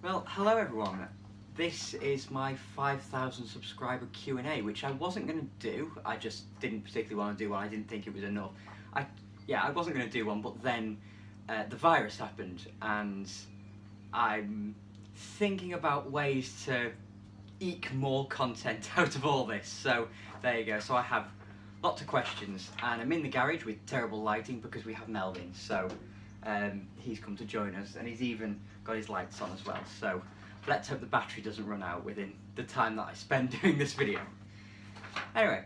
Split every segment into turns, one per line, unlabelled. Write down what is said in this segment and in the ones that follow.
Well, hello everyone. This is my 5,000 subscriber Q&A, which I wasn't going to do. I just didn't particularly want to do one. I didn't think it was enough. I wasn't going to do one, but then the virus happened, and I'm thinking about ways to eke more content out of all this. So there you go. So I have lots of questions, and I'm in the garage with terrible lighting because we have Melvin. So he's come to join us, and he's even got his lights on as well. So let's hope the battery doesn't run out within the time that I spend doing this video. Anyway,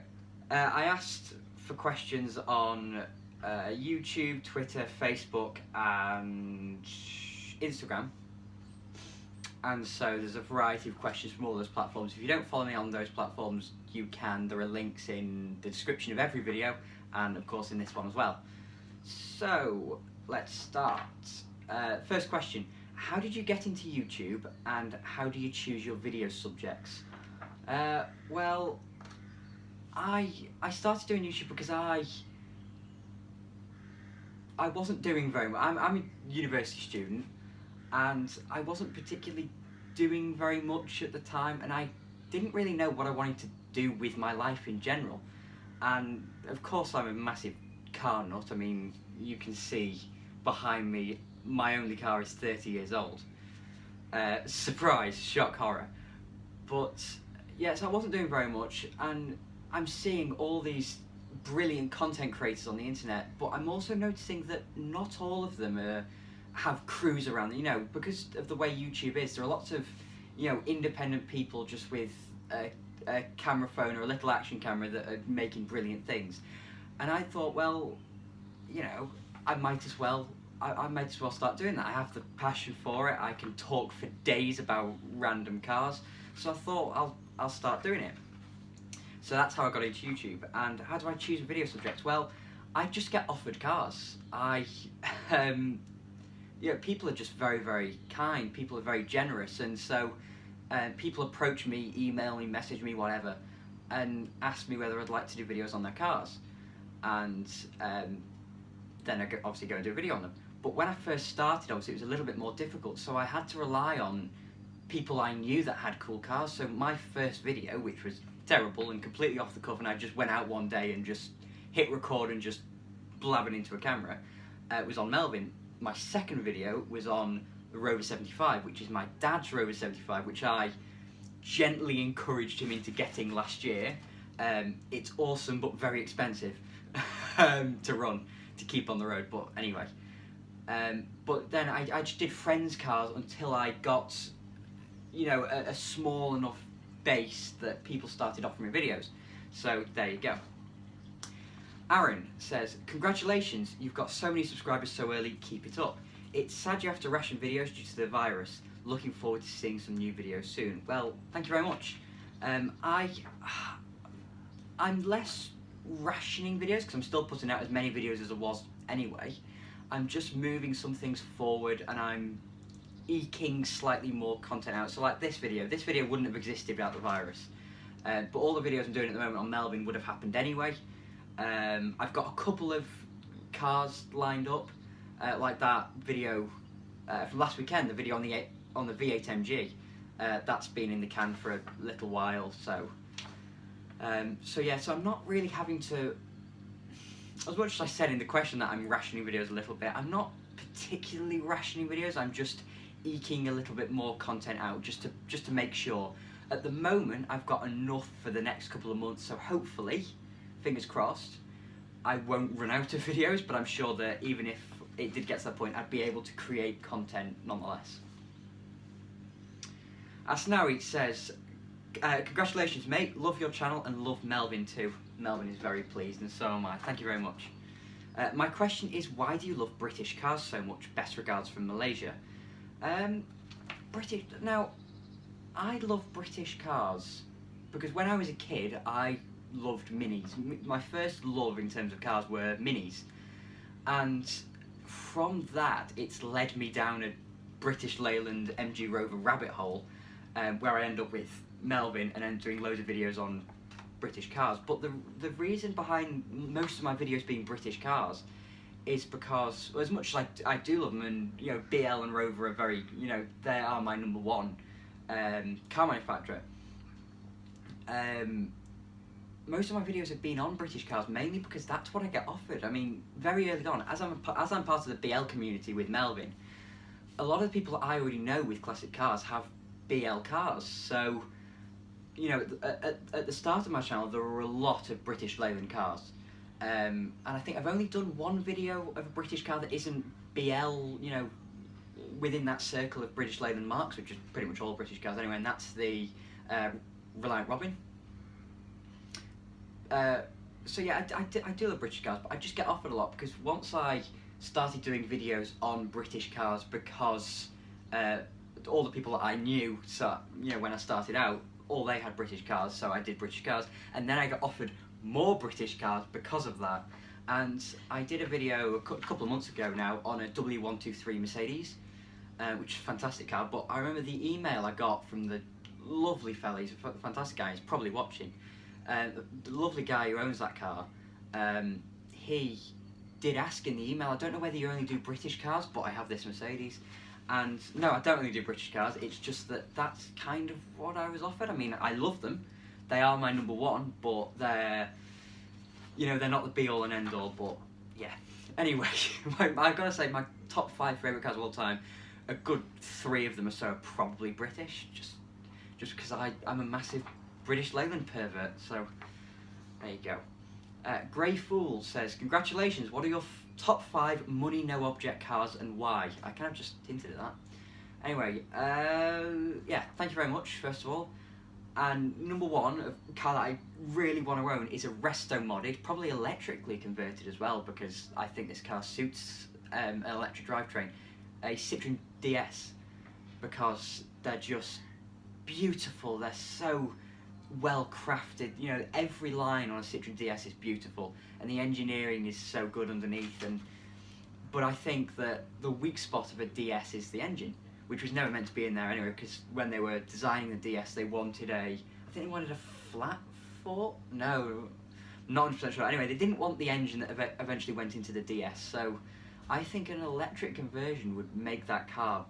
I asked for questions on YouTube, Twitter, Facebook and Instagram, and so there's a variety of questions from all those platforms. If you don't follow me on those platforms, you can. There are links in the description of every video, and of course in this one as well. So let's start. First question: how did you get into YouTube, and how do you choose your video subjects? Well, I started doing YouTube because I wasn't doing very much. I'm a university student, and I wasn't particularly doing very much at the time, and I didn't really know what I wanted to do with my life in general. And of course I'm a massive car nut. I mean, you can see behind me, my only car is 30 years old. Surprise, shock, horror. But yeah, so I wasn't doing very much, and I'm seeing all these brilliant content creators on the internet, but I'm also noticing that not all of them have crews around, because of the way YouTube is. There are lots of, independent people just with a camera phone or a little action camera that are making brilliant things. And I thought, well, I might as well start doing that. I have the passion for it. I can talk for days about random cars. So I thought I'll start doing it. So that's how I got into YouTube. And how do I choose a video subject? Well, I just get offered cars. People are just very, very kind. People are very generous, and so people approach me, email me, message me, whatever, and ask me whether I'd like to do videos on their cars. And then I obviously go and do a video on them. But when I first started, obviously it was a little bit more difficult, so I had to rely on people I knew that had cool cars. So my first video, which was terrible and completely off the cuff, and I just went out one day and just hit record and just blabbing into a camera, was on Melvin. My second video was on the Rover 75, which is my dad's Rover 75, which I gently encouraged him into getting last year. It's awesome but very expensive to run, to keep on the road, but anyway. But then I just did friends' cars until I got, a small enough base that people started offering me videos. So there you go. Aaron says, congratulations, you've got so many subscribers so early, keep it up. It's sad you have to ration videos due to the virus. Looking forward to seeing some new videos soon. Well, thank you very much. I'm less rationing videos because I'm still putting out as many videos as I was anyway. I'm just moving some things forward, and I'm eking slightly more content out. So like this video wouldn't have existed without the virus. But all the videos I'm doing at the moment on Melvin would have happened anyway. I've got a couple of cars lined up, like that video from last weekend, the video on the V8 MG. That's been in the can for a little while, so I'm not really having to, as much as I said in the question that I'm rationing videos a little bit, I'm not particularly rationing videos. I'm just eking a little bit more content out just to make sure. At the moment I've got enough for the next couple of months, so hopefully, fingers crossed, I won't run out of videos, but I'm sure that even if it did get to that point, I'd be able to create content nonetheless. Asnawi says, congratulations mate, love your channel and love Melvin too. Melvin is very pleased, and so am I. Thank you very much. My question is, why do you love British cars so much? Best regards from Malaysia. Now, I love British cars because when I was a kid, I loved minis. My first love in terms of cars were minis, and from that it's led me down a British Leyland MG Rover rabbit hole, where I end up with Melvin and then doing loads of videos on British cars. But the reason behind most of my videos being British cars is because, well, as much as I do love them, and you know, BL and Rover are very, you know, they are my number one car manufacturer. Most of my videos have been on British cars, mainly because that's what I get offered. I mean, very early on, as I'm part of the BL community with Melvin, a lot of the people that I already know with classic cars have BL cars. So, you know, at the start of my channel, there were a lot of British Leyland cars. And I think I've only done one video of a British car that isn't BL, you know, within that circle of British Leyland marks, which is pretty much all British cars anyway, and that's the Reliant Robin. So yeah, I do love British cars, but I just get offered a lot because once I started doing videos on British cars, because all the people that I knew, so, you know, when I started out, all they had British cars, so I did British cars, and then I got offered more British cars because of that. And I did a video a couple of months ago now on a W123 Mercedes, which is a fantastic car, but I remember the email I got from the lovely fella, he's a fantastic guy, he's probably watching, the lovely guy who owns that car, he did ask in the email, I don't know whether you only do British cars, but I have this Mercedes. And no, I don't only do British cars, it's just that that's kind of what I was offered. I mean, I love them, they are my number one, but they're, you know, they're not the be all and end all, but yeah. Anyway, I've got to say, my top 5 favourite cars of all time, a good 3 of them or so are probably British, just because I'm a massive British Leyland pervert, so there you go. Grey Fool says, congratulations, what are your top 5 money no object cars and why? I kind of just hinted at that. Anyway, yeah, thank you very much, first of all. And number 1, a car that I really want to own is a resto modded, probably electrically converted as well, because I think this car suits an electric drivetrain. A Citroen DS, because they're just beautiful, they're so well crafted, you know, every line on a Citroen DS is beautiful, and the engineering is so good underneath. But I think that the weak spot of a DS is the engine, which was never meant to be in there anyway, because when they were designing the DS, they wanted I think they wanted a flat 4? No, not 100% sure. Anyway, they didn't want the engine that eventually went into the DS, so I think an electric conversion would make that car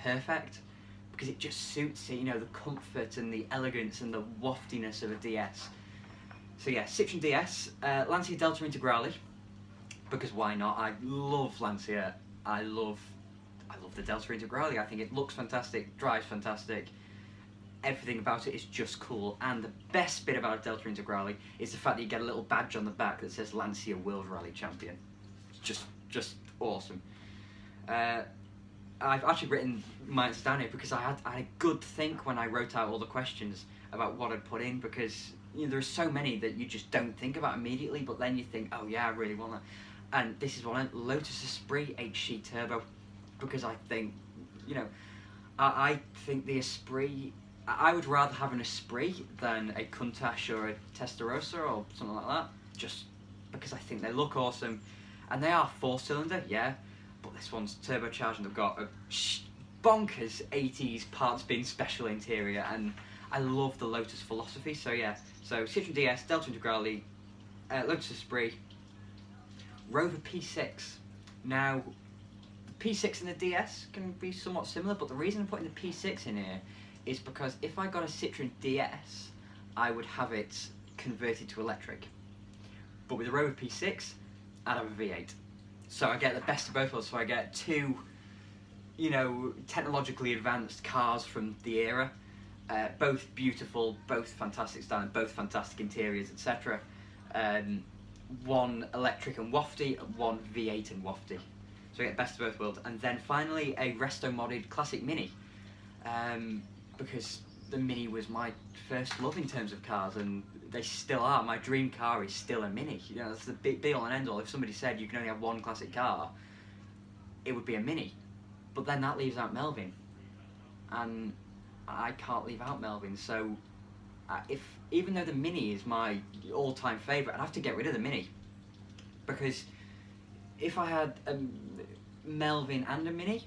perfect, because it just suits it, you know, the comfort and the elegance and the waftiness of a DS. So yeah, Citroen DS, Lancia Delta Integrale, because why not? I love Lancia, I love the Delta Integrale. I think it looks fantastic, drives fantastic, everything about it is just cool, and the best bit about a Delta Integrale is the fact that you get a little badge on the back that says Lancia World Rally Champion. It's just awesome. I've actually written my answers down here because I had a good think when I wrote out all the questions about what I'd put in, because you know, there's so many that you just don't think about immediately, but then you think, oh yeah, I really want that. And this is one, Lotus Esprit HC Turbo, because I think, you know, I think the Esprit, I would rather have an Esprit than a Countach or a Testarossa or something like that, just because I think they look awesome, and they are 4-cylinder, yeah, but this one's turbocharged and they've got a bonkers 80s parts bin special interior, and I love the Lotus philosophy. So yeah, so Citroen DS, Delta Integrale, Lotus Esprit, Rover P6. Now, the P6 and the DS can be somewhat similar, but the reason I'm putting the P6 in here is because if I got a Citroen DS, I would have it converted to electric. But with the Rover P6, I'd have a V8. So I get the best of both worlds. So I get 2, you know, technologically advanced cars from the era, both beautiful, both fantastic styling, both fantastic interiors, etc. One electric and wafty, and one V8 and wafty. So I get best of both worlds. And then finally a resto modded classic Mini, because the Mini was my first love in terms of cars, and they still are. My dream car is still a Mini. You know, that's the be all and end all. If somebody said you can only have one classic car, it would be a Mini. But then that leaves out Melvin, and I can't leave out Melvin. So even though the Mini is my all-time favourite, I'd have to get rid of the Mini, because if I had a Melvin and a Mini,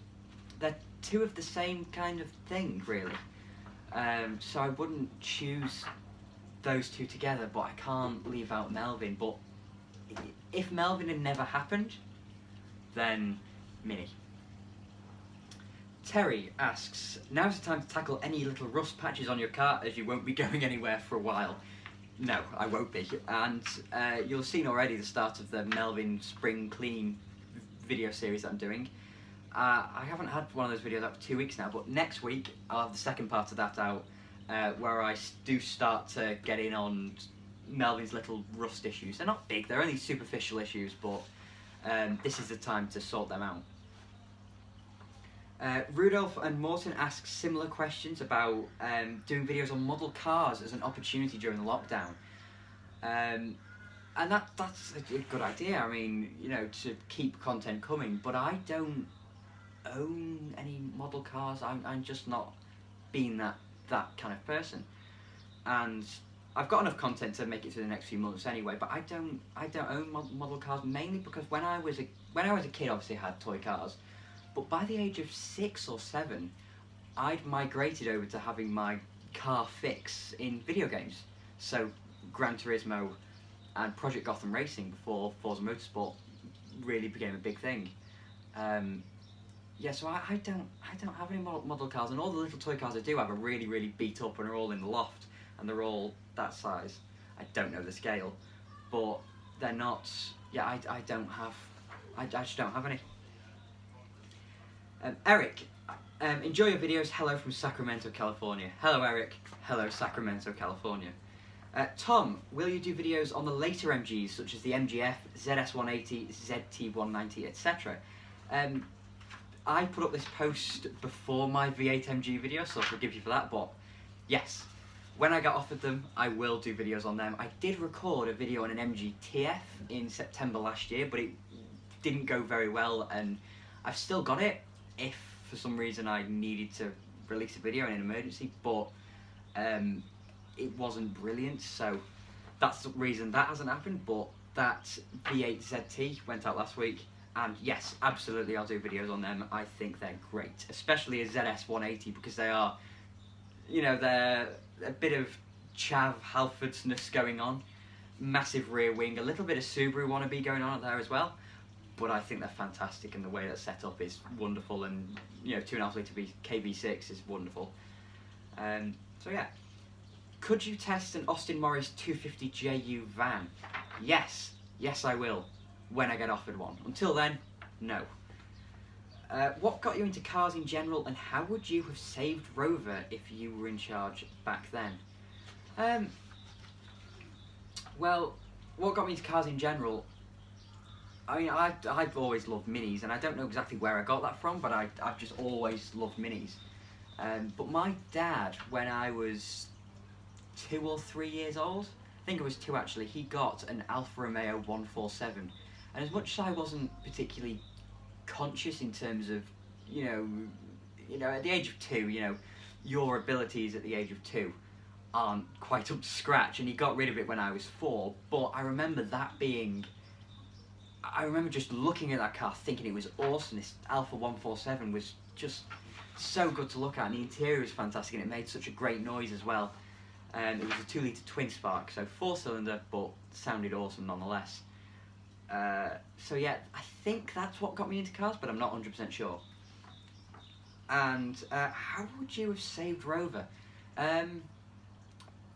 they're 2 of the same kind of thing, really. So I wouldn't choose those 2 together, but I can't leave out Melvin. But if Melvin had never happened, then Mini. Terry asks, now's the time to tackle any little rust patches on your car as you won't be going anywhere for a while. No, I won't be. And you'll have seen already the start of the Melvin Spring Clean video series that I'm doing. I haven't had one of those videos out for 2 weeks now, but next week I'll have the second part of that out, where I do start to get in on Melvin's little rust issues. They're not big, they're only superficial issues, but this is the time to sort them out. Rudolph and Morton ask similar questions about doing videos on model cars as an opportunity during the lockdown. And that's a good idea. I mean, you know, to keep content coming, but I don't own any model cars. I'm just not being that kind of person. And I've got enough content to make it through the next few months anyway, but I don't own model cars, mainly because when I was a kid, obviously I had toy cars, but by the age of 6 or 7, I'd migrated over to having my car fix in video games. So Gran Turismo and Project Gotham Racing before Forza Motorsport really became a big thing. Yeah, so I don't have any model cars, and all the little toy cars I do have are really, really beat up and are all in the loft, and they're all that size. I don't know the scale, but they're not. Yeah, I just don't have any. Eric, enjoy your videos. Hello from Sacramento, California. Hello, Eric. Hello, Sacramento, California. Tom, will you do videos on the later MGs such as the MGF, ZS180, ZT190, etc.? I put up this post before my V8 MG video, so I'll forgive you for that, but yes, when I get offered them, I will do videos on them. I did record a video on an MG TF in September last year, but it didn't go very well, and I've still got it if for some reason I needed to release a video in an emergency, but it wasn't brilliant, so that's the reason that hasn't happened. But that V8 ZT went out last week, and yes, absolutely I'll do videos on them. I think they're great, especially a ZS180, because they are, you know, they're a bit of Chav Halfordsness going on, massive rear wing, a little bit of Subaru wannabe going on there as well, but I think they're fantastic, and the way they're set up is wonderful, and you know, 2.5 litre KV6 is wonderful. So yeah. Could you test an Austin Morris 250JU van? Yes, I will, when I get offered one. Until then, no. What got you into cars in general, and how would you have saved Rover if you were in charge back then? Well, what got me into cars in general, I mean, I've always loved minis, and I don't know exactly where I got that from, but I've just always loved minis. But my dad, when I was 2 or 3 years old, I think it was 2 actually, he got an Alfa Romeo 147, and as much as I wasn't particularly conscious in terms of, you know, at the age of 2, you know, your abilities at the age of 2 aren't quite up to scratch, and he got rid of it when I was 4, but I remember just looking at that car thinking it was awesome. This Alfa 147 was just so good to look at, and the interior was fantastic, and it made such a great noise as well. It was a 2 litre twin spark, so 4-cylinder, but sounded awesome nonetheless. So yeah, I think that's what got me into cars, but I'm not 100% sure. And how would you have saved Rover?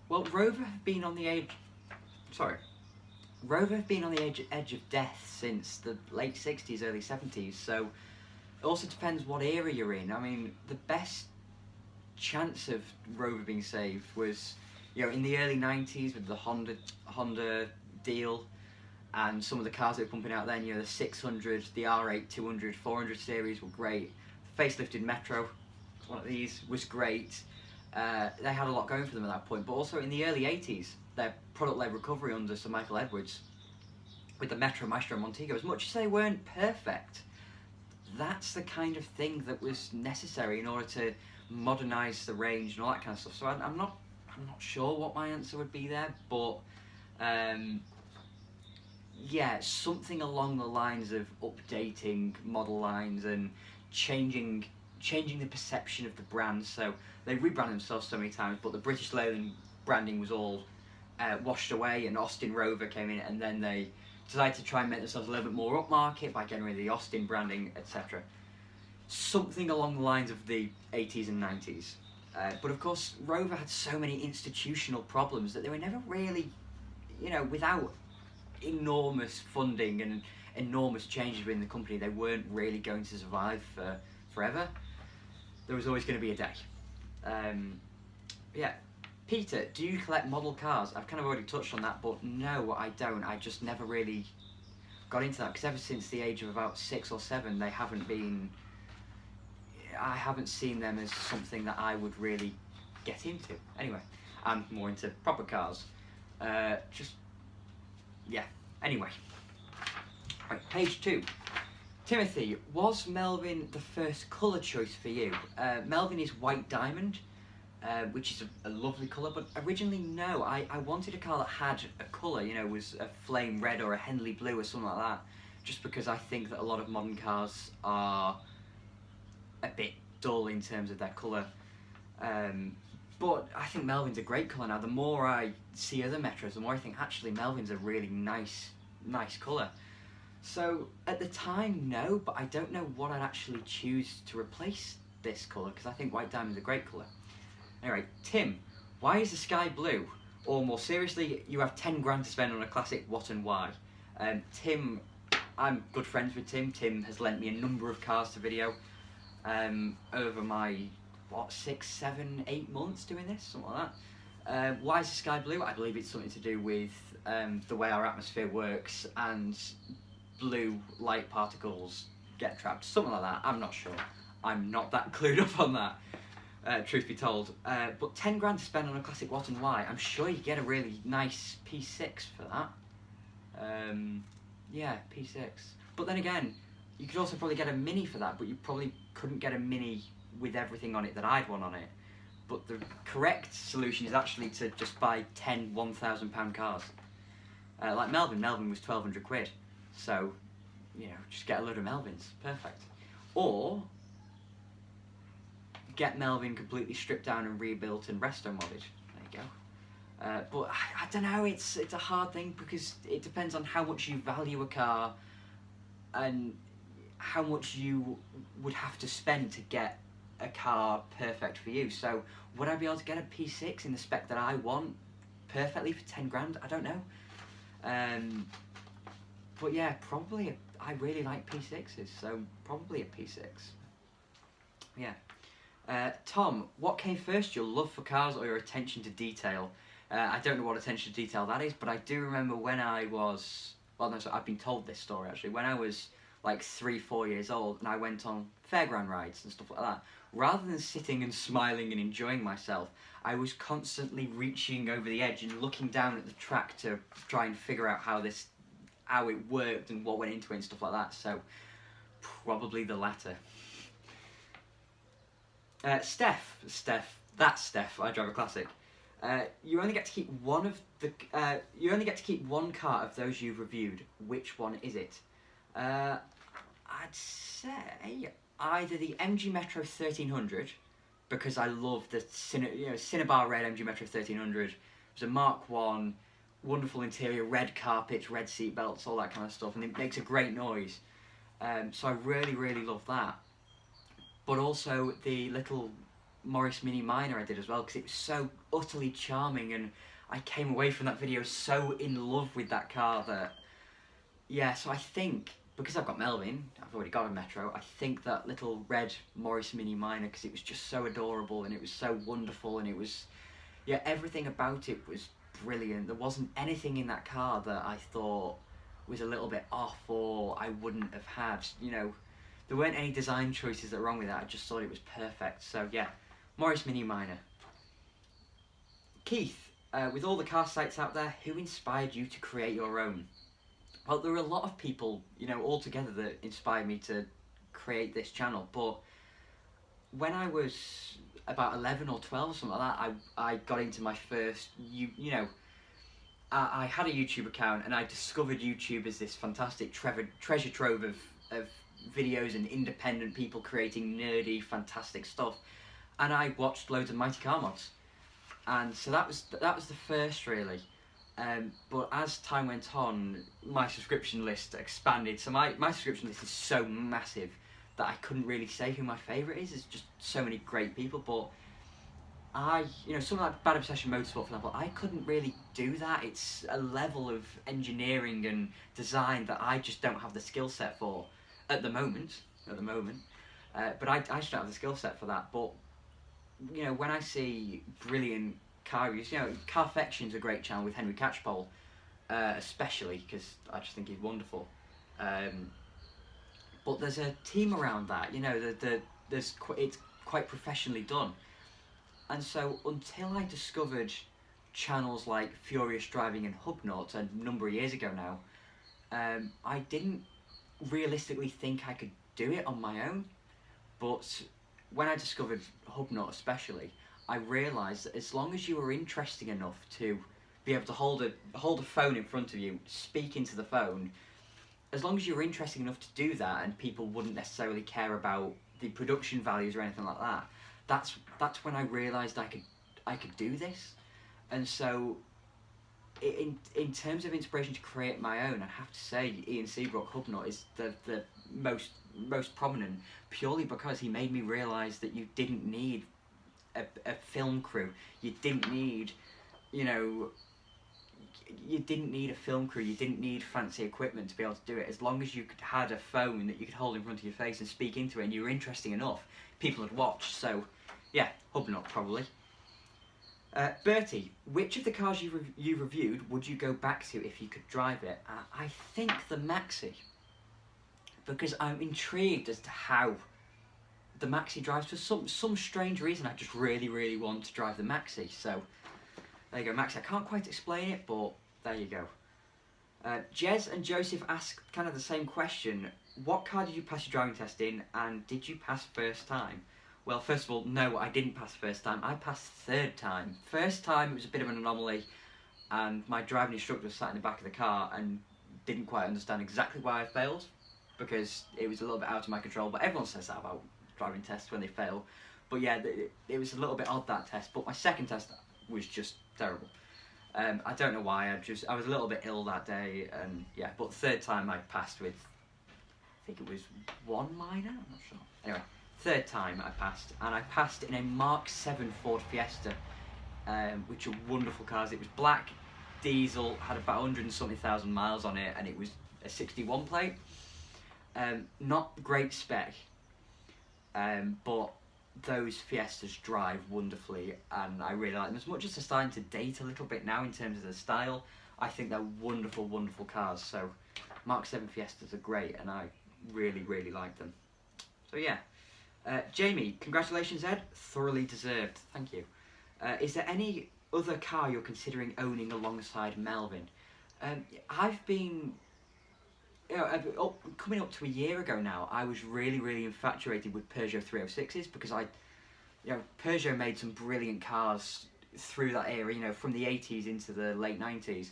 Well, Rover have been on the edge of death since the late 60s, early 70s, so it also depends what era you're in. I mean, the best chance of Rover being saved was, you know, in the early 90s with the Honda deal, and some of the cars that were pumping out then, you know, the 600, the R8, 200, 400 series were great. The facelifted Metro, one of these, was great. They had a lot going for them at that point, but also in the early 80s, their product-led recovery under Sir Michael Edwards with the Metro, Maestro, and Montego, as much as they weren't perfect, that's the kind of thing that was necessary in order to modernise the range and all that kind of stuff. So I'm not sure what my answer would be there, but yeah, something along the lines of updating model lines and changing the perception of the brand. So they rebranded themselves so many times, but the British Leyland branding was all washed away, and Austin Rover came in, and then they decided to try and make themselves a little bit more upmarket by getting rid of the Austin branding, etc. Something along the lines of the 80s and 90s. But of course, Rover had so many institutional problems that they were never really, you know, without enormous funding and enormous changes within the company, they weren't really going to survive for forever. There was always going to be a day. Yeah. Peter, do you collect model cars? I've kind of already touched on that, but no, I don't. I just never really got into that, because ever since the age of about 6 or 7, they haven't been... I haven't seen them as something that I would really get into. Anyway, I'm more into proper cars. Yeah, anyway. Right, page 2. Timothy, was Melvin the first colour choice for you? Melvin is white diamond, which is a lovely colour, but originally no. I wanted a car that had a colour, you know, was a flame red or a Henley blue or something like that, just because I think that a lot of modern cars are a bit dull in terms of their colour. But I think Melvin's a great colour now. The more I see other Metros, the more I think actually Melvin's a really nice colour. So at the time, no, but I don't know what I'd actually choose to replace this colour, because I think white diamond's a great colour. Anyway, Tim, why is the sky blue? Or more seriously, you have 10 grand to spend on a classic, what and why? Tim, I'm good friends with Tim. Tim has lent me a number of cars to video over my, 6, 7, 8 months doing this, something like that. Why is the sky blue? I believe it's something to do with the way our atmosphere works, and blue light particles get trapped, something like that. I'm not sure. I'm not that clued up on that, truth be told. But 10 grand to spend on a classic what and why, I'm sure you get a really nice P6 for that. Yeah, P6. But then again, you could also probably get a Mini for that, but you probably couldn't get a Mini with everything on it that I'd want on it. But the correct solution is actually to just buy 10 £1,000 cars. Like Melvin was 1,200 quid. So, you know, just get a load of Melvins. Perfect. Or get Melvin completely stripped down and rebuilt and resto modded. There you go. But I don't know, it's a hard thing, because it depends on how much you value a car and how much you would have to spend to get a car perfect for you. So would I be able to get a P6 in the spec that I want perfectly for 10 grand? I don't know. But yeah, probably I really like P6s, so probably a P6. Yeah. Tom, what came first, your love for cars or your attention to detail? I don't know what attention to detail that is, but I do remember when I was, well no, so I've been told this story actually, when I was like 3, 4 years old and I went on fairground rides and stuff like that, rather than sitting and smiling and enjoying myself, I was constantly reaching over the edge and looking down at the track to try and figure out how it worked and what went into it and stuff like that. So probably the latter. Steph, that's Steph. I drive a classic. You only get to keep one of the. You only get to keep one car of those you've reviewed. Which one is it? I'd say either the MG Metro 1300, because I love the Cinnabar red MG Metro 1300. It was a Mark 1, wonderful interior, red carpets, red seat belts, all that kind of stuff, and it makes a great noise. So I really love that. But also the little Morris Mini Minor I did as well, because it was so utterly charming, and I came away from that video so in love with that car that, yeah, so I think, because I've got Melvin, I've already got a Metro, I think that little red Morris Mini Minor, because it was just so adorable and it was so wonderful, and it was, yeah, everything about it was brilliant. There wasn't anything in that car that I thought was a little bit off or I wouldn't have had, you know. There weren't any design choices that were wrong with that, I just thought it was perfect. So yeah, Morris Mini Minor. Keith, with all the car sites out there, who inspired you to create your own? Well, there were a lot of people, you know, all together that inspired me to create this channel, but when I was about 11 or 12 or something like that, I got into my first, you know, I had a YouTube account and I discovered YouTube as this fantastic treasure trove of videos and independent people creating nerdy, fantastic stuff, and I watched loads of Mighty Car mods, and so that was the first really. But as time went on, my subscription list expanded. So my subscription list is so massive that I couldn't really say who my favourite is. There's just so many great people. But something like Bad Obsession Motorsport, for example, I couldn't really do that. It's a level of engineering and design that I just don't have the skill set for at the moment. But I just don't have the skill set for that. But, when I see brilliant car reviews, Carfection's a great channel with Henry Catchpole, especially because I just think he's wonderful. But there's a team around that, it's quite professionally done. And so until I discovered channels like Furious Driving and Hubnut a number of years ago now, I didn't realistically think I could do it on my own. But when I discovered Hubnut especially, I realised that as long as you were interesting enough to be able to hold a phone in front of you, speak into the phone, as long as you were interesting enough to do that and people wouldn't necessarily care about the production values or anything like that, that's when I realised I could do this. And so in terms of inspiration to create my own, I have to say Ian Seabrook Hubnut is the most prominent, purely because he made me realise that you didn't need a film crew. You didn't need, you didn't need a film crew. You didn't need fancy equipment to be able to do it. As long as you had a phone that you could hold in front of your face and speak into it, and you were interesting enough, people would watch. So, yeah, Hubnut probably. Bertie, which of the cars you reviewed would you go back to if you could drive it? I think the Maxi, because I'm intrigued as to how the Maxi drives. For some strange reason, I just really want to drive the Maxi. So there you go, Maxi. I can't quite explain it, but there you go. Jez and Joseph asked kind of the same question. What car did you pass your driving test in, and did you pass first time? Well, first of all, no, I didn't pass first time. I passed third time. First time, it was a bit of an anomaly, and my driving instructor sat in the back of the car and didn't quite understand exactly why I failed, because it was a little bit out of my control. But everyone says that about driving tests when they fail. But yeah, it was a little bit odd, that test. But my second test was just terrible. I don't know why. I was a little bit ill that day, and yeah. But the third time I passed with, I think it was 1 minor. I'm not sure. Anyway. Third time I passed, and I passed in a Mark 7 Ford Fiesta, which are wonderful cars. It was black, diesel, had about 100 and something thousand miles on it, and it was a 61 plate. Not great spec, but those Fiestas drive wonderfully, and I really like them. As much as they're starting to date a little bit now in terms of the style, I think they're wonderful cars. So Mark 7 Fiestas are great, and I really like them. So yeah. Jamie, congratulations, Ed. Thoroughly deserved. Thank you. Is there any other car you're considering owning alongside Melvin? I've been, coming up to a year ago now, I was really infatuated with Peugeot 306s because Peugeot made some brilliant cars through that era, from the 80s into the late 90s.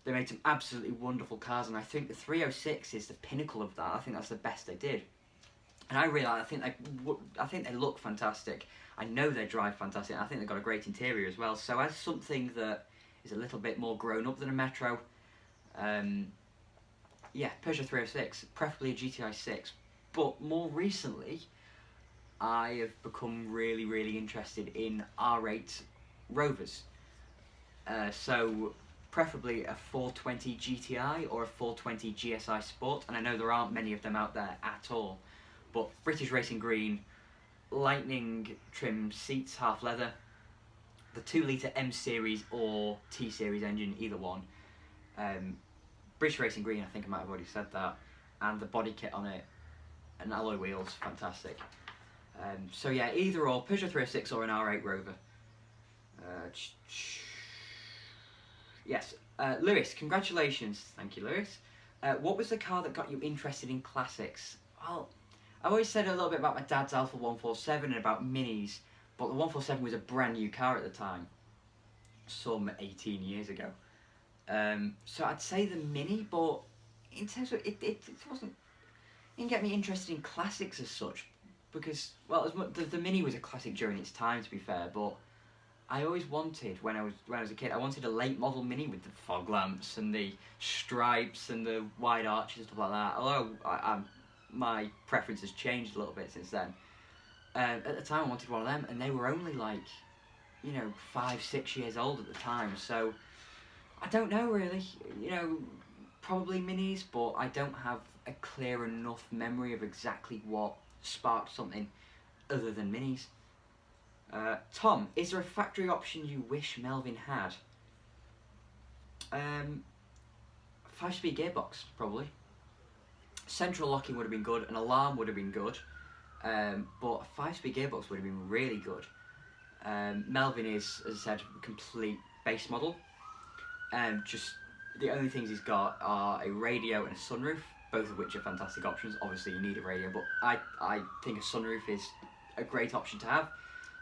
They made some absolutely wonderful cars, and I think the 306 is the pinnacle of that. I think that's the best they did. And I think they look fantastic. I know they drive fantastic. I think they've got a great interior as well. So as something that is a little bit more grown up than a Metro, yeah, Peugeot 306, preferably a GTI 6. But more recently, I have become really interested in R8 Rovers. So preferably a 420 GTI or a 420 GSI Sport. And I know there aren't many of them out there at all. But British Racing Green, Lightning trim seats, half leather, the 2-litre M Series or T Series engine, either one. British Racing Green, I think I might have already said that, and the body kit on it, and alloy wheels, fantastic. So yeah, either or, Peugeot 306 or an R8 Rover. Yes, Lewis, congratulations. Thank you, Lewis. What was the car that got you interested in classics? Well, I've always said a little bit about my dad's Alfa 147 and about Minis, but the 147 was a brand new car at the time, some 18 years ago. So I'd say the Mini, but in terms of it didn't get me interested in classics as such, because, well, the Mini was a classic during its time, to be fair, but I always wanted, when I was a kid, I wanted a late model Mini with the fog lamps and the stripes and the wide arches and stuff like that. Although my preference has changed a little bit since then. At the time I wanted one of them, and they were only like, 5-6 years old at the time, so I don't know really, probably Minis, but I don't have a clear enough memory of exactly what sparked something other than Minis. Tom, is there a factory option you wish Melvin had? 5-speed gearbox, probably. Central locking would have been good, an alarm would have been good, but a 5-speed gearbox would have been really good. Melvin is, as I said, complete base model. Just the only things he's got are a radio and a sunroof, both of which are fantastic options. Obviously you need a radio, but I think a sunroof is a great option to have.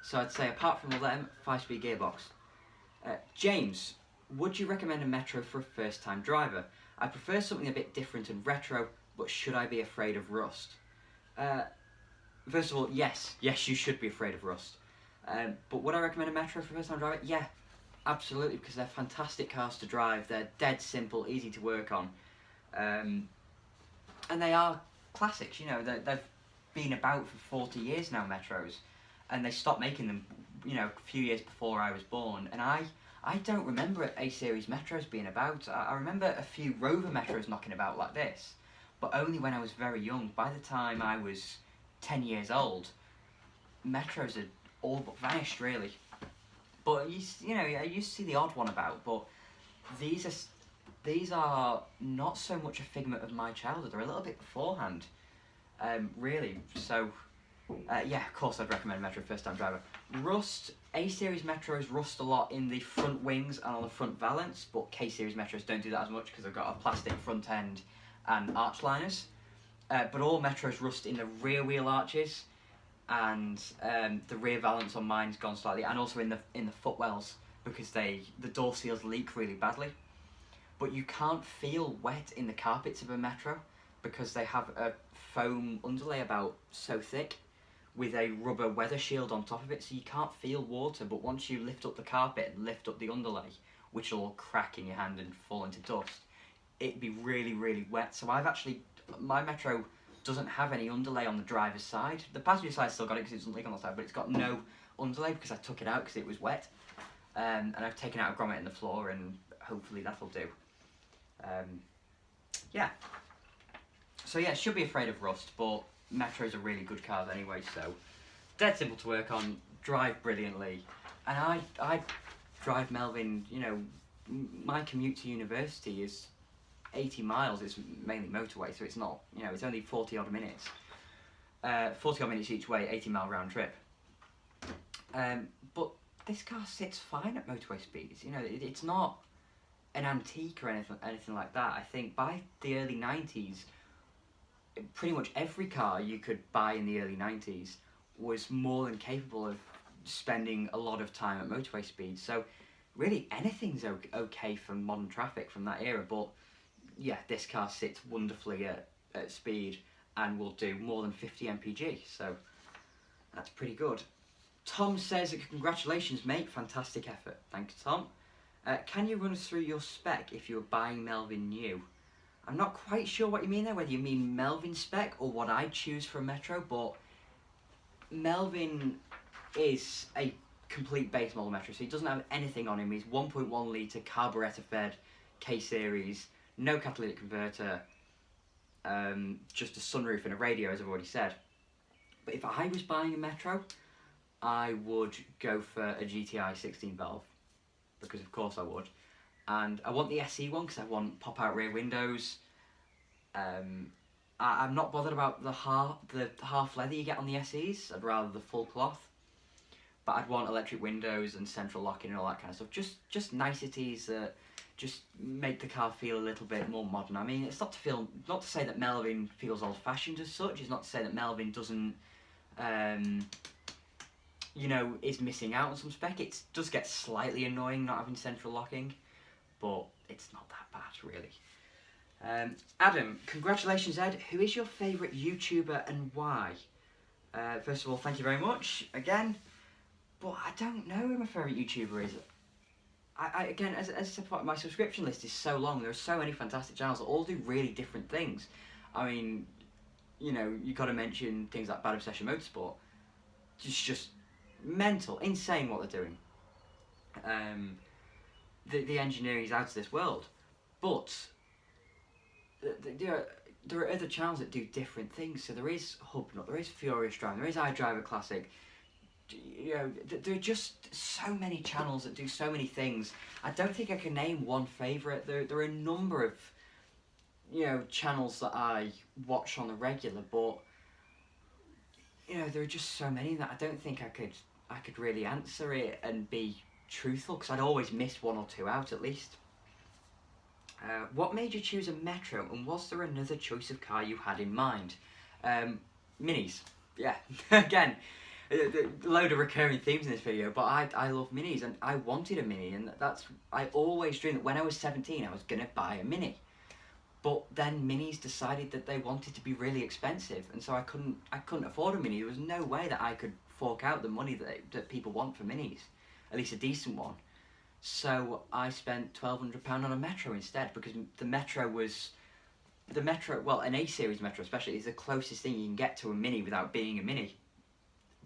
So I'd say apart from all them, 5-speed gearbox. James, would you recommend a Metro for a first-time driver? I prefer something a bit different and retro, but should I be afraid of rust? First of all, yes, you should be afraid of rust. But would I recommend a Metro for a first-time driver? Yeah, absolutely, because they're fantastic cars to drive. They're dead simple, easy to work on. And they are classics, they've been about for 40 years now, Metros. And they stopped making them, a few years before I was born. And I don't remember A-Series Metros being about. I remember a few Rover Metros knocking about like this, but only when I was very young. By the time I was 10 years old, Metros had all but vanished, really. But I used to see the odd one about, but these are not so much a figment of my childhood. They're a little bit beforehand, really. So, yeah, of course I'd recommend Metro first time driver. Rust, A-Series Metros rust a lot in the front wings and on the front valance, but K-Series Metros don't do that as much because they've got a plastic front end and arch liners. But all Metros rust in the rear wheel arches, and the rear valance on mine's gone slightly, and also in the footwells, because the door seals leak really badly. But you can't feel wet in the carpets of a Metro because they have a foam underlay about so thick with a rubber weather shield on top of it, so you can't feel water. But once you lift up the carpet and lift up the underlay, which will all crack in your hand and fall into dust, it'd be really, really wet. So my Metro doesn't have any underlay on the driver's side. The passenger side's still got it because it doesn't leak on the side, but it's got no underlay because I took it out because it was wet. And I've taken out a grommet in the floor, and hopefully that'll do. Yeah. So yeah, should be afraid of rust, but Metros are really good cars anyway, so dead simple to work on, drive brilliantly. And I drive Melvin, my commute to university is 80 miles, it's mainly motorway, so it's not, it's only 40 odd minutes. 40 odd minutes each way, 80-mile round trip. But this car sits fine at motorway speeds, it's not an antique or anything like that. I think by the early 90s, pretty much every car you could buy in the early 90s was more than capable of spending a lot of time at motorway speeds. So really anything's okay for modern traffic from that era, but yeah, this car sits wonderfully at speed and will do more than 50 mpg, so that's pretty good. Tom says, congratulations mate, fantastic effort. Thanks Tom. Can you run us through your spec if you were buying Melvin new? I'm not quite sure what you mean there, whether you mean Melvin spec or what I'd choose for a Metro, but Melvin is a complete base model Metro, so he doesn't have anything on him. He's 1.1 litre carburettor fed K-Series, no catalytic converter, just a sunroof and a radio, as I've already said. But if I was buying a Metro, I would go for a GTI 16 valve, because of course I would. And I want the SE one because I want pop-out rear windows. I'm not bothered about the half leather you get on the SEs. I'd rather the full cloth. But I'd want electric windows and central locking and all that kind of stuff. Just niceties that just make the car feel a little bit more modern. I mean, it's not to say that Melvin feels old-fashioned as such. It's not to say that Melvin doesn't, is missing out on some spec. It does get slightly annoying not having central locking, but it's not that bad, really. Adam, congratulations, Ed. Who is your favourite YouTuber and why? First of all, thank you very much. Again, but I don't know who my favourite YouTuber is. Again, as I said, my subscription list is so long. There are so many fantastic channels that all do really different things. I mean, you know, you got to mention things like Bad Obsession Motorsport. Just mental, insane what they're doing. The engineering is out of this world, but there are other channels that do different things. So there is Hubnut, there is Furious Driving, there is iDriver Classic. You know, there are just so many channels that do so many things. I don't think I can name one favourite. There are a number of, you know, channels that I watch on the regular, but you know, there are just so many that I don't think I could really answer it and be truthful, because I'd always miss one or two out at least. What made you choose a Metro, and was there another choice of car you had in mind? Minis. Yeah, again, a load of recurring themes in this video, but I love minis, and I wanted a Mini, and I always dreamed that when I was 17 I was going to buy a Mini. But then Minis decided that they wanted to be really expensive, and so I couldn't afford a Mini. There was no way that I could fork out the money that people want for Minis, at least a decent one. So I spent £1,200 on a Metro instead, because the Metro, well, an A-series Metro especially, is the closest thing you can get to a Mini without being a Mini.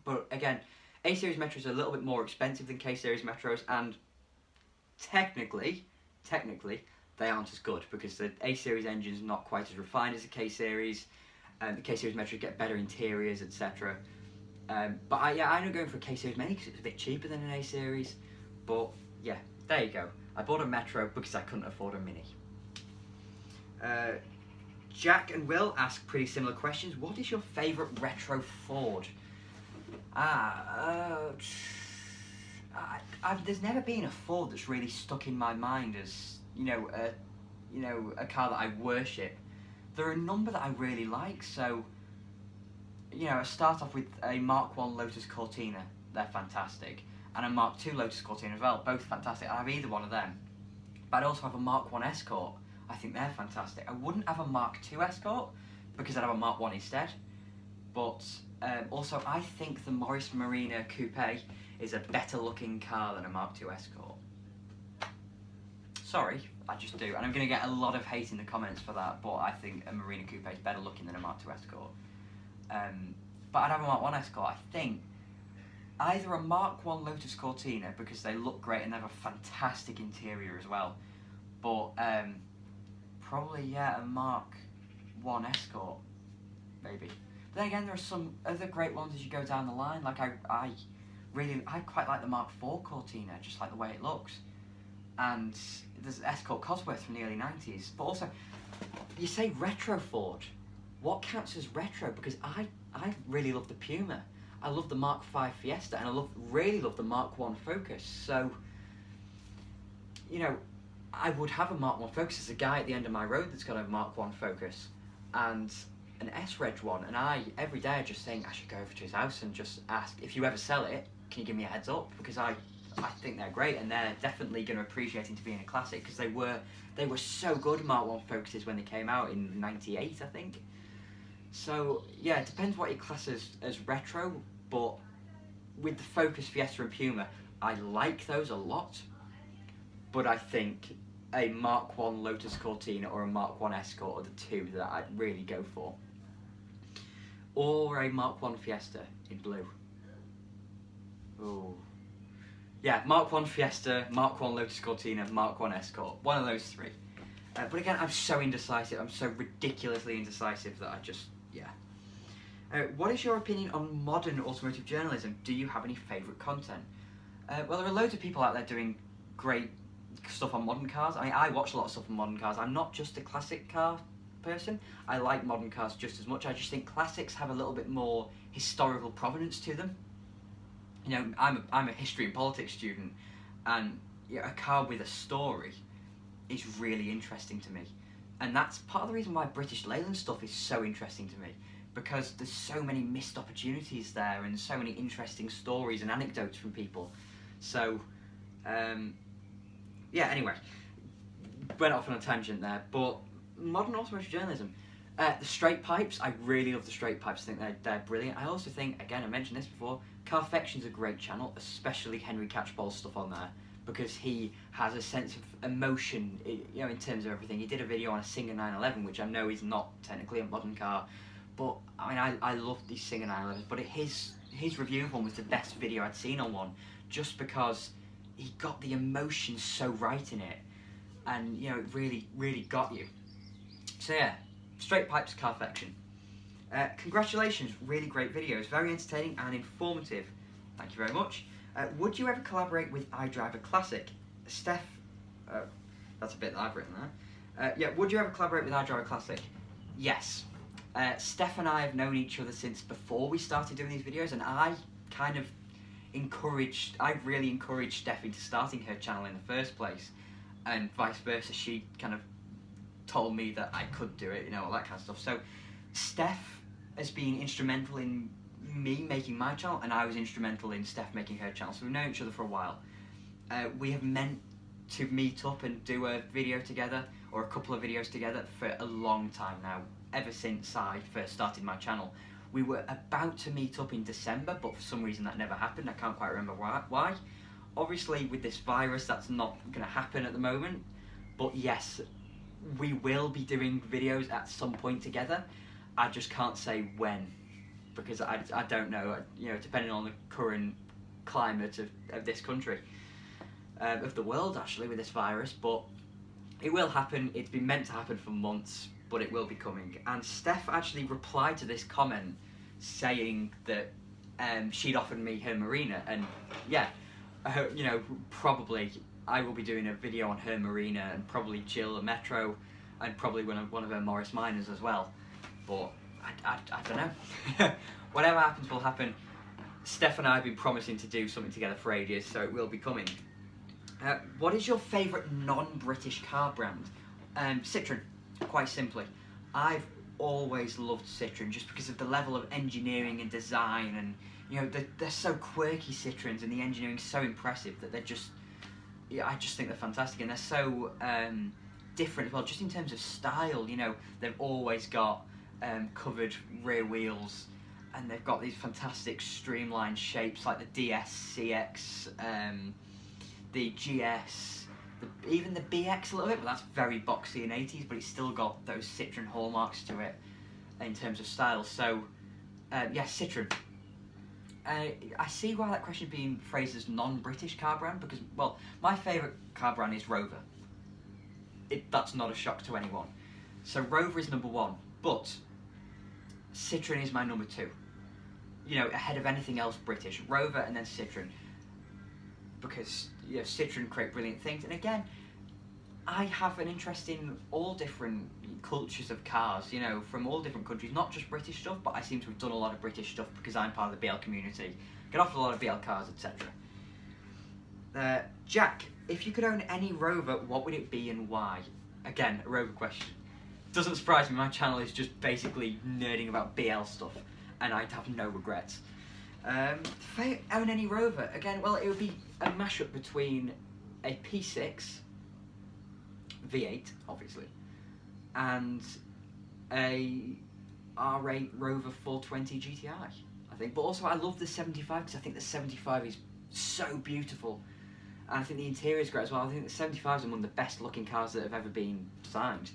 But again, A-series Metros are a little bit more expensive than K-series Metros, and technically, they aren't as good, because the A-series engine is not quite as refined as the K-series, and the K-series Metros get better interiors, etc. But I ended up going for a K-series Mini because it's a bit cheaper than an A-series. But yeah, there you go. I bought a Metro because I couldn't afford a Mini. Jack and Will ask pretty similar questions. What is your favourite retro Ford? There's never been a Ford that's really stuck in my mind as a car that I worship. There are a number that I really like. So, I start off with a Mark I Lotus Cortina. They're fantastic, and a Mark II Lotus Cortina as well. Both fantastic. I have either one of them. But I'd also have a Mark I Escort. I think they're fantastic. I wouldn't have a Mark II Escort because I'd have a Mark I instead. But also, I think the Morris Marina Coupe is a better looking car than a Mark II Escort. Sorry, I just do. And I'm going to get a lot of hate in the comments for that, but I think a Marina Coupe is better looking than a Mark II Escort. But I'd have a Mark I Escort, I think. Either a Mark I Lotus Cortina, because they look great and they have a fantastic interior as well. But probably, yeah, a Mark I Escort, maybe. But then again, there are some other great ones as you go down the line. Like I quite like the Mark IV Cortina, just like the way it looks. And there's Escort Cosworth from the early 90s. But also, you say retro Ford. What counts as retro? Because I really love the Puma. I love the Mark V Fiesta, and I really love the Mark I Focus. So, I would have a Mark I Focus. There's a guy at the end of my road that's got a Mark I Focus and an S-Reg one, and every day I just think I should go over to his house and just ask, if you ever sell it, can you give me a heads up? Because I think they're great, and they're definitely going to appreciate into being a classic, because they were so good, Mark I Focuses, when they came out in '98, I think. So yeah, it depends what you class as retro, but with the Focus, Fiesta and Puma, I like those a lot, but I think a Mark I Lotus Cortina or a Mark I Escort are the two that I'd really go for. Or a Mark I Fiesta in blue. Ooh. Yeah, Mark I Fiesta, Mark I Lotus Cortina, Mark I Escort. One of those three. But again, I'm so indecisive. I'm so ridiculously indecisive that I just, yeah. What is your opinion on modern automotive journalism? Do you have any favourite content? Well, there are loads of people out there doing great stuff on modern cars. I mean, I watch a lot of stuff on modern cars. I'm not just a classic car person. I like modern cars just as much. I just think classics have a little bit more historical provenance to them. I'm a history and politics student, and a car with a story is really interesting to me. And that's part of the reason why British Leyland stuff is so interesting to me, because there's so many missed opportunities there and so many interesting stories and anecdotes from people. So, yeah, anyway, went off on a tangent there, but modern automotive journalism. The straight pipes, I really love the straight pipes. I think they're brilliant. I also think, again, I mentioned this before, Carfection's a great channel, especially Henry Catchpole's stuff on there, because he has a sense of emotion, you know, in terms of everything. He did a video on a Singer 911, which I know is not technically a modern car, but I mean, I love these Singer 911s, but his review of one was the best video I'd seen on one, just because he got the emotion so right in it, and you know, it really got you. So yeah, Straight Pipes Carfection. Congratulations, really great videos, very entertaining and informative. Thank you very much. Would you ever collaborate with iDriver Classic? Steph, that's a bit that I've written there. Yeah, would you ever collaborate with iDriver Classic? Yes. Steph and I have known each other since before we started doing these videos, and I really encouraged Steph into starting her channel in the first place, and vice versa. She kind of told me that I could do it, you know, all that kind of stuff. So Steph has been instrumental in me making my channel, and I was instrumental in Steph making her channel, so we've known each other for a while. We have meant to meet up and do a video together, or a couple of videos together, for a long time now, ever since I first started my channel. We were about to meet up in December, but for some reason that never happened. I can't quite remember why. Obviously with this virus that's not going to happen at the moment, but yes, we will be doing videos at some point together. I just can't say when, because I don't know, you know, depending on the current climate of this country, of the world actually, with this virus, but it will happen. It's been meant to happen for months, but it will be coming. And Steph actually replied to this comment saying that she'd offered me her Marina, and yeah, you know, probably I will be doing a video on her Marina, and probably Jill a Metro, and probably one of her Morris Minors as well. But I don't know. Whatever happens will happen. Steph and I have been promising to do something together for ages, so it will be coming. What is your favourite non-British car brand? Citroen, quite simply. I've always loved Citroen just because of the level of engineering and design, and you know, they're so quirky, Citroens, and the engineering's so impressive that they're just, yeah, I just think they're fantastic, and they're so different as well, just in terms of style. You know, they've always got covered rear wheels, and they've got these fantastic streamlined shapes like the DS, CX, the GS, even the BX a little bit, but that's very boxy and 80s, but it's still got those Citroen hallmarks to it in terms of style. So yeah, Citroen. I see why that question is being phrased as non-British car brand, because, well, my favourite car brand is Rover. That's not a shock to anyone. So Rover is number one, but Citroen is my number two. You know, ahead of anything else British. Rover and then Citroen. Because, you know, Citroen create brilliant things, and again, I have an interest in all different cultures of cars, you know, from all different countries, not just British stuff, but I seem to have done a lot of British stuff because I'm part of the BL community. Get off a lot of BL cars, etc. Jack, if you could own any Rover, what would it be and why? Again, a Rover question. Doesn't surprise me, my channel is just basically nerding about BL stuff, and I'd have no regrets. If I own any Rover, again, well, it would be a mashup between a P6 V8, obviously, and a R8 Rover 420 GTI, I think. But also, I love the 75 because I think the 75 is so beautiful, and I think the interior is great as well. I think the 75 is one of the best looking cars that have ever been designed.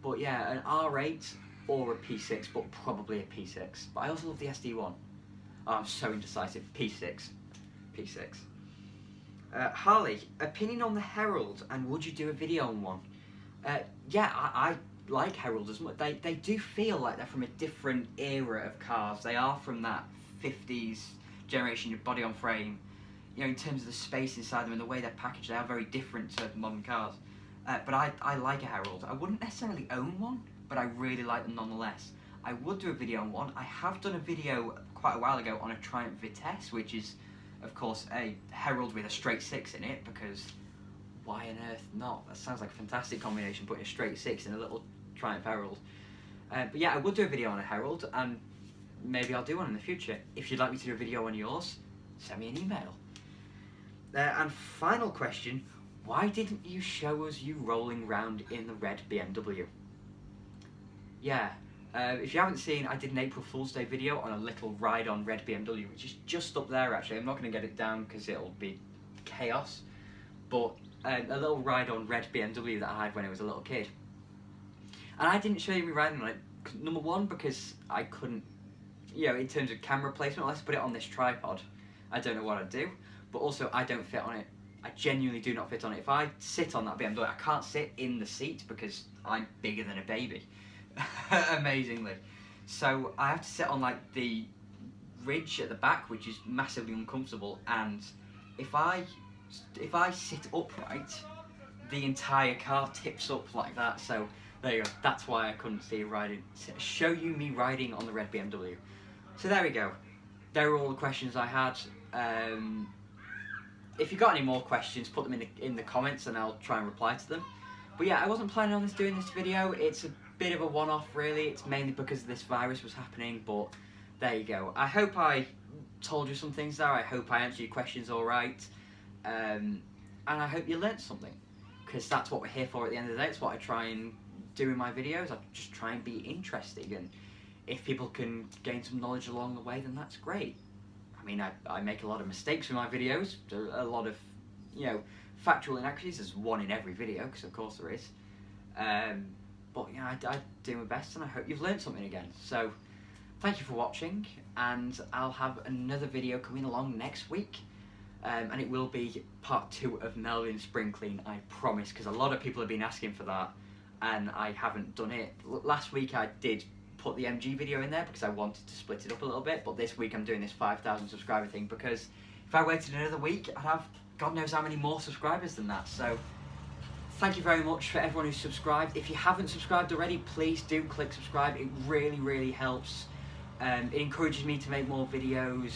But yeah, an R8 or a P6, but probably a P6. But I also love the SD1. Oh, I'm so indecisive. P6. Harley, opinion on the Herald, and would you do a video on one? Yeah, I like Herald as much. They do feel like they're from a different era of cars. They are from that 50s generation of body on frame. You know, in terms of the space inside them and the way they're packaged, they are very different to modern cars. But I like a Herald. I wouldn't necessarily own one, but I really like them nonetheless. I would do a video on one. I have done a video quite a while ago on a Triumph Vitesse, which is, of course, a Herald with a straight six in it, because why on earth not? That sounds like a fantastic combination, putting a straight six in a little Triumph Herald. But yeah, I would do a video on a Herald, and maybe I'll do one in the future. If you'd like me to do a video on yours, send me an email. And final question, why didn't you show us you rolling round in the red BMW? Yeah, If you haven't seen, I did an April Fool's Day video on a little ride on red BMW, which is just up there actually. I'm not going to get it down because it'll be chaos, but a little ride on red BMW that I had when I was a little kid. And I didn't show you me riding on it, number one, because I couldn't, you know, in terms of camera placement, unless I put it on this tripod, I don't know what I'd do, but also I don't fit on it. I genuinely do not fit on it. If I sit on that BMW, I can't sit in the seat because I'm bigger than a baby. Amazingly. So I have to sit on like the ridge at the back, which is massively uncomfortable, and if I sit upright, the entire car tips up like that. So there you go. That's why I couldn't show you me riding on the red BMW. So there we go. There are all the questions I had. If you've got any more questions, put them in the comments and I'll try and reply to them. But yeah, I wasn't planning on doing this video. It's a bit of a one-off really. It's mainly because this virus was happening, but there you go. I hope I told you some things there. I hope I answered your questions all right. And I hope you learnt something, because that's what we're here for at the end of the day. It's what I try and do in my videos. I just try and be interesting, and if people can gain some knowledge along the way, then that's great. I mean, I make a lot of mistakes in my videos, a lot of, you know, factual inaccuracies. There's one in every video, because of course there is. But you know, I do my best, and I hope you've learned something again. So thank you for watching, and I'll have another video coming along next week. And it will be part 2 of Melvin's spring clean, I promise, because a lot of people have been asking for that, and I haven't done it. Last week I did put the MG video in there because I wanted to split it up a little bit, but this week I'm doing this 5,000 subscriber thing because if I waited another week, I'd have God knows how many more subscribers than that. So thank you very much for everyone who's subscribed. If you haven't subscribed already, please do click subscribe. It really, really helps. It encourages me to make more videos,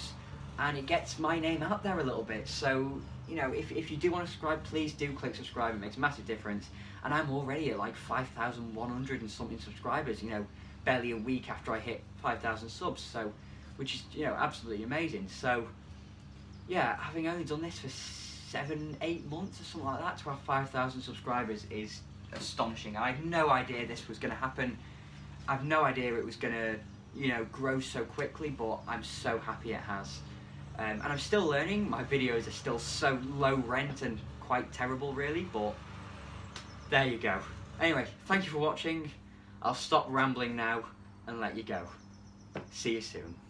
and it gets my name out there a little bit. So, you know, if you do want to subscribe, please do click subscribe. It makes a massive difference. And I'm already at like 5,100 and something subscribers, you know, barely a week after I hit 5,000 subs. So, which is, you know, absolutely amazing. So, yeah, having only done this for 7-8 months or something like that to have 5,000 subscribers is astonishing. I had no idea this was going to happen. I've no idea it was going to, you know, grow so quickly, but I'm so happy it has. And I'm still learning. My videos are still so low rent and quite terrible really, but there you go. Anyway, thank you for watching. I'll stop rambling now and let you go. See you soon.